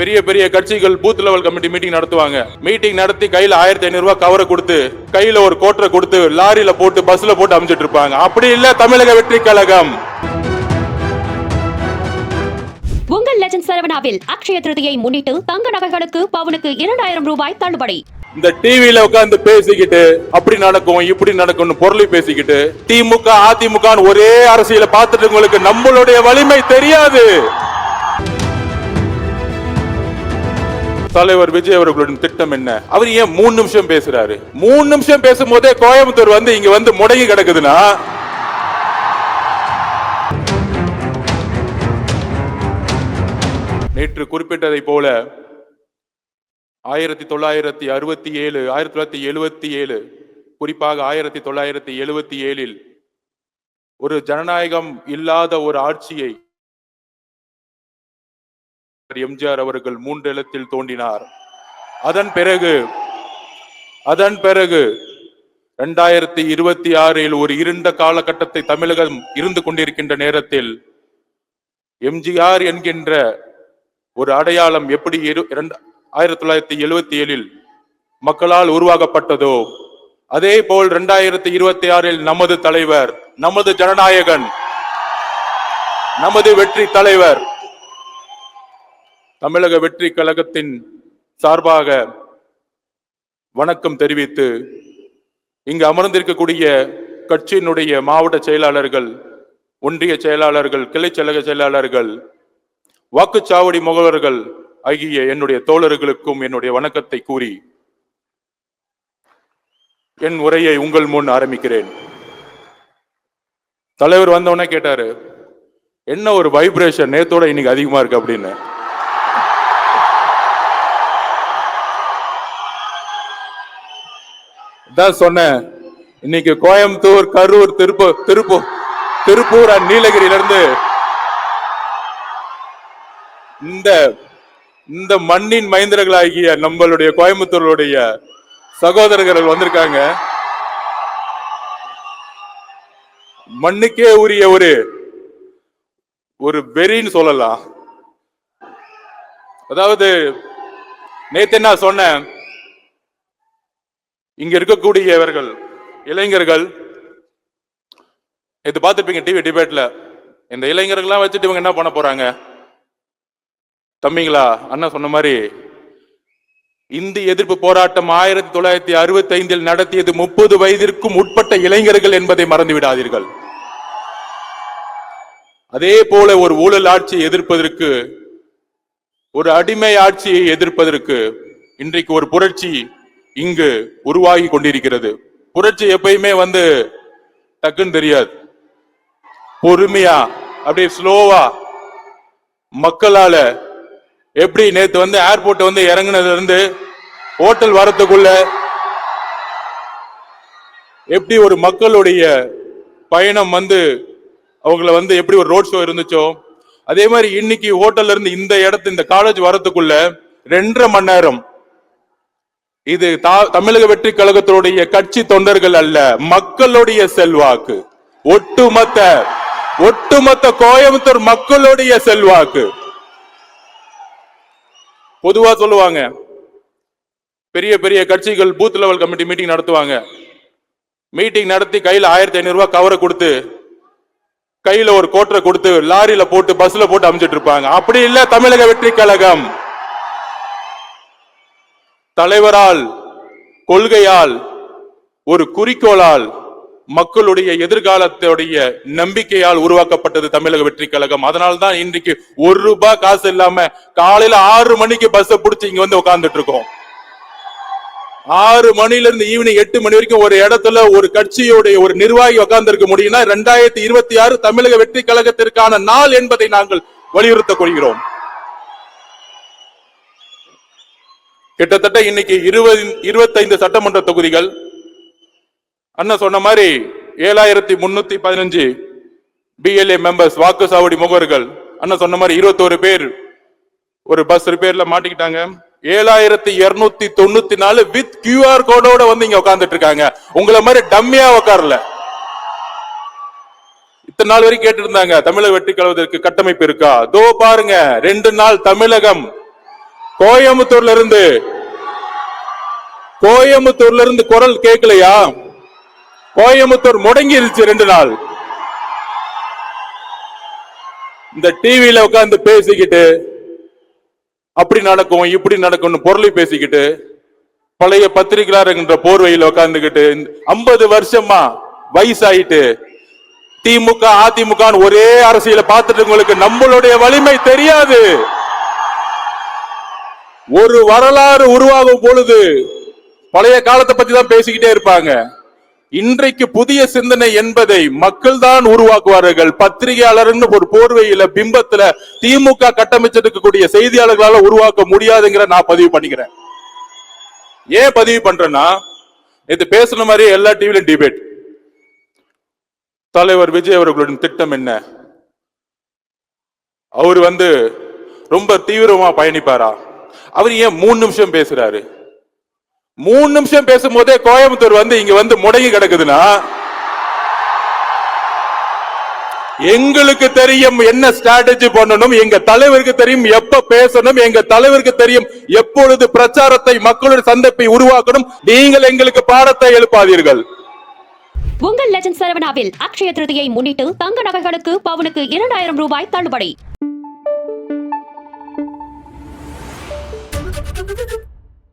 பெரிய பெரிய கட்சிகள் பூத் லெவல் கமிட்டி மீட்டிங் நடத்துவாங்க. மீட்டிங் நடத்தி கையில 1500 ரூபாய் கவரை கொடுத்து கையில ஒரு கோட்டரை கொடுத்து லாரியில போட்டு பஸ்ல போட்டு அமைச்சிட்டு இருப்பாங்க. அப்படி இல்ல தமிழக வெற்றி கழகம். உங்கள் லெஜண்ட் சரவணாவில் அக்ஷய திருதியை முன்னிட்டு தங்க நகைகளுக்கு பவுனுக்கு 2000 ரூபாய் தள்ளுபடி. இந்த டிவியில உட்கார்ந்து பேசிக்கிட்டு அப்படி நடக்கும் இப்படி நடக்கும் பொருளை பேசிக்கிட்டு திமுக அதிமுக ஒரே அரசியலை பார்த்துட்டு உங்களுக்கு நம்மளுடைய வலிமை தெரியாது. தலைவர் விஜய் அவர்களுடைய திட்டம் என்ன? அவர் ஏன் 3 நிமிஷம் பேசுறாரு? 3 நிமிஷம் பேசும்போதே கோயம்புத்தூர் வந்து இங்க வந்து முடங்கி கிடக்குதுன்னா நேற்று குறிப்பிட்டதை போல 1967 1977 குறிப்பாக 1977 ஒரு ஜனநாயகம் இல்லாத ஒரு ஆட்சியை எம்ஜிஆர் அவர்கள் 3 இடத்தில் தோன்றினார். அதன் பிறகு 2026 ஒரு இருண்ட காலகட்டத்தை தமிழகம் இருந்து கொண்டிருக்கின்ற நேரத்தில் எம்ஜிஆர் என்கின்ற ஒரு அடையாளம் எப்படி 1977 மக்களால் உருவாக்கப்பட்டதோ அதே போல் 2026 நமது தலைவர், நமது ஜனநாயகன், நமது வெற்றி தலைவர் தமிழக வெற்றி கழகத்தின் சார்பாக வணக்கம் தெரிவித்து இங்கு அமர்ந்திருக்கக்கூடிய கட்சியினுடைய மாவட்ட செயலாளர்கள், ஒன்றிய செயலாளர்கள், கிளை கழக செயலாளர்கள், வாக்குச்சாவடி முகவர்கள் ஆகிய என்னுடைய தோழர்களுக்கும் என்னுடைய வணக்கத்தை கூறி என் உரையை உங்கள் முன் ஆரம்பிக்கிறேன். தலைவர் வந்தவொடனே கேட்டாரு, என்ன ஒரு வைப்ரேஷன் நேத்தோட இன்னைக்கு அதிகமா இருக்கு அப்படின்னு. தான் சொன்னேன், இன்னைக்கு கோயம்புத்தூர், கரூர், திருப்பூர் நீலகிரியிலிருந்து இந்த மண்ணின் மைந்தர்களாகிய நம்மளுடைய கோயம்புத்தூருடைய சகோதரர்கள் வந்திருக்காங்க. மண்ணுக்கே உரிய ஒரு வெறின்னு சொல்லலாம். அதாவது நேத்து என்ன சொன்னேன், இங்க இருக்கக்கூடியவர்கள் இளைஞர்கள் இது பார்த்துருப்பீங்க டிவி டிபேட்ல. இந்த இளைஞர்கள்லாம் வச்சுட்டு இவங்க என்ன பண்ண போறாங்க? தம்பிங்களா, அண்ணா சொன்ன மாதிரி இந்திய எதிர்ப்பு போராட்டம் 1965 நடத்தியது 30 வயதிற்கும் உட்பட்ட இளைஞர்கள் என்பதை மறந்து விடாதீர்கள். அதே போல ஒரு ஊழல் ஆட்சியை எதிர்ப்பதற்கு, ஒரு அடிமை ஆட்சியை எதிர்ப்பதற்கு இன்றைக்கு ஒரு புரட்சி இங்கு உருவாகி கொண்டிருக்கிறது. புரட்சி எப்பயுமே வந்து டக்குன்னு தெரியாது. பொறுமையா அப்படியே ஸ்லோவா மக்களால எப்படி நேத்து வந்து ஏர்போர்ட் வந்து இறங்குனதுல இருந்து ஹோட்டல் வரத்துக்குள்ள எப்படி ஒரு மக்களுடைய பயணம் வந்து அவங்கள வந்து எப்படி ஒரு ரோட் ஷோ இருந்துச்சோ அதே மாதிரி இன்னைக்கு ஹோட்டல்ல இருந்து இந்த காலேஜ் வரத்துக்குள்ள 2.5 மணி நேரம். இது தமிழக வெற்றி கழகத்தினுடைய கட்சி தொண்டர்கள் அல்ல, மக்களுடைய செல்வாக்கு, ஒட்டுமொத்த கோயம்புத்தூர் மக்களுடைய செல்வாக்கு. பொதுவா சொல்லுவாங்க, பெரிய பெரிய கட்சிகள் பூத் லெவல் கமிட்டி மீட்டிங் நடத்துவாங்க. மீட்டிங் நடத்தி கையில 1500 ரூபாய் கவரை கொடுத்து கையில ஒரு கோட்டரை கொடுத்து லாரியில போட்டு பஸ்ல போட்டு அமைச்சிட்டு இருப்பாங்க. அப்படி இல்ல தமிழக வெற்றி கழகம். தலைவரால், கொள்கையால், ஒரு குறிக்கோளால், மக்களுடைய எதிர்காலத்துடைய நம்பிக்கையால் உருவாக்கப்பட்டது தமிழக வெற்றி கழகம். அதனால்தான் இன்றைக்கு 1 ரூபாய் காசு இல்லாம காலையில 6 மணிக்கு பஸ் பிடிச்சி இங்க வந்து உட்கார்ந்துட்டு இருக்கோம். 6 மணில இருந்து ஈவினிங் 8 மணி வரைக்கும் ஒரு இடத்துல ஒரு கட்சியோடைய ஒரு நிர்வாகி உட்கார்ந்து இருக்க முடியும்னா 2026 தமிழக வெற்றி கழகத்திற்கான நாள் என்பதை நாங்கள் வலியுறுத்திக் கொள்கிறோம். கிட்டத்தட்ட இன்னைக்கு 25 சட்டமன்ற தொகுதிகள், அண்ணன் சொன்ன மாதிரி 7315 BLA மெம்பர்ஸ், வாக்குச்சாவடி முகவர்கள். அண்ணன் சொன்ன மாதிரி 21 பேர் ஒரு பஸ் ரிப்பேர்ல மாட்டிக்கிட்டாங்க. 7294 வித் QR கோடோட வந்து இங்க உட்கார்ந்துட்டு இருக்காங்க. உங்களை மாதிரி டம்மியா உட்காரல. இத்தனை நாள் வரைக்கும் கேட்டு இருந்தாங்க தமிழக வெற்றி கழகத்திற்கு கட்டமைப்பு இருக்கா? தோ பாருங்க, 2 நாள் தமிழகம் கோயம்புத்தூர்ல இருந்து குரல் கேட்கலையா? கோயம்புத்தூர் முடங்கிருச்சு 2 நாள். இந்த டிவியில உட்கார்ந்து பேசிக்கிட்டு அப்படி நடக்கும் இப்படி நடக்கும் பொருளை பேசிக்கிட்டு பழைய பத்திரிகையாளர் என்ற போர்வையில் உட்கார்ந்துகிட்டு 50 வருஷமா வயசாயிட்டு திமுக அதிமுக ஒரே அரசியல பார்த்துட்டு உங்களுக்கு நம்மளுடைய வலிமை தெரியாது. ஒரு வரலாறு உருவாகும் பொழுது பழைய காலத்தை பத்தி தான் பேசிக்கிட்டே இருப்பாங்க. இன்றைக்கு புதிய சிந்தனை என்பதை மக்கள் தான் உருவாக்குவார்கள். பத்திரிகையாளர் ஒரு போர்வையில பிம்பத்துல திமுக கட்டமைச்சிருக்கக்கூடிய செய்தியாளர்களால உருவாக்க முடியாதுங்கிற நான் பதிவு பண்ணிக்கிறேன். ஏன் பதிவு பண்றேன்னா, இது பேசுன மாதிரி எல்லா டிவிலும் டிபேட். தலைவர் விஜய் அவர்களுடைய திட்டம் என்ன? அவர் ரொம்ப தீவிரமா பயணிப்பாரா? அவர் ஏன் 3 நிமிஷம் பேசுறாரு? 3 நிமிஷம் பேசும்போதே கோயம்புத்தூர் இங்க முடங்கி கிடக்குதுன்னா, எங்களுக்கு தெரியும் என்ன ஸ்ட்ராட்டஜி பண்ணணும், எங்க தலைவருக்கு தெரியும் எப்ப பேசணும், எங்க தலைவருக்கு தெரியும் எப்பொழுது பிரச்சாரத்தை மக்களுடைய சந்திப்பை உருவாக்கணும். நீங்கள் எங்களுக்கு பாடத்தை எழுப்பாதீர்கள். உங்கள் லெஜண்ட் சரவணாவில் அக்ஷய திருதியை முன்னிட்டு தங்க நகைகளுக்கு பவுனுக்கு 2000 ரூபாய் தள்ளுபடி.